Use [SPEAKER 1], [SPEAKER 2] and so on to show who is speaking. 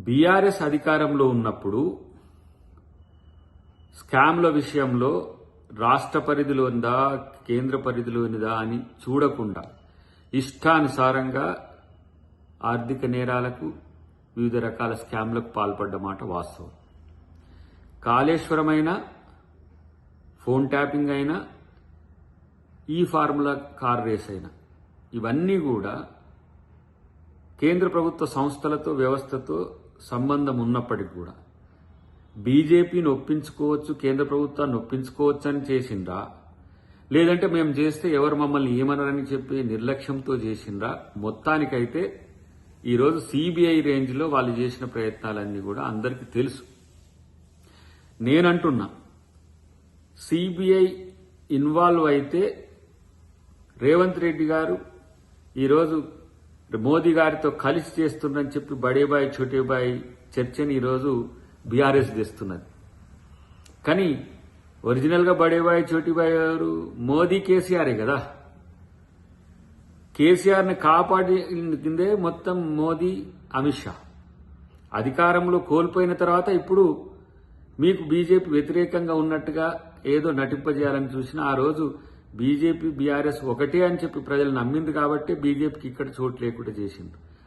[SPEAKER 1] BRS అధికారంలో ఉన్నప్పుడు స్కామ్ల విషయంలో రాష్ట్ర పరిధిలో ఉందా కేంద్ర పరిధిలో ఉందా అని చూడకుండా ఇష్టానుసారంగా ఆర్థిక నేరాలకు వివిధ రకాల స్కామ్లకు పాల్పడ్డ మాట వాస్తవం. కాళేశ్వరం అయినా, ఫోన్ ట్యాపింగ్ అయినా, ఈ ఫార్ములా కార్ రేస్ అయినా ఇవన్నీ కూడా కేంద్ర ప్రభుత్వ సంస్థలతో వ్యవస్థతో సంబంధం ఉన్నప్పటికీ కూడా బీజేపీని ఒప్పించుకోవచ్చు, కేంద్ర ప్రభుత్వాన్ని ఒప్పించుకోవచ్చు అని చేసిండ్రా, లేదంటే మేము చేస్తే ఎవరు మమ్మల్ని ఏమనరని చెప్పి నిర్లక్ష్యంతో చేసిండ్రా? మొత్తానికైతే ఈరోజు సిబిఐ రేంజ్లో వాళ్ళు చేసిన ప్రయత్నాలన్నీ కూడా అందరికీ తెలుసు. నేనంటున్నా, సిబిఐ ఇన్వాల్వ్ అయితే రేవంత్ రెడ్డి గారు ఈరోజు మోదీ గారితో కలిసి చేస్తున్నారని చెప్పి బడేబాయ్ చోటేబాయ్ చర్చని ఈరోజు బీఆర్ఎస్ చేస్తున్నది. కానీ ఒరిజినల్గా బడేబాయ్ చోటీబాయ్ గారు మోదీ కేసీఆరే కదా. కేసీఆర్ని కాపాడిందే మొత్తం మోదీ, అమిత్ షా. అధికారంలో కోల్పోయిన తర్వాత ఇప్పుడు మీకు బీజేపీ వ్యతిరేకంగా ఉన్నట్టుగా ఏదో నటింపజేయాలని చూసినా ఆ రోజు బీజేపీ బీఆర్ఎస్ ఒకటే అని చెప్పి ప్రజలు నమ్మింది కాబట్టి బీజేపీకి ఇక్కడ చోటు లేకుండా చేసింది.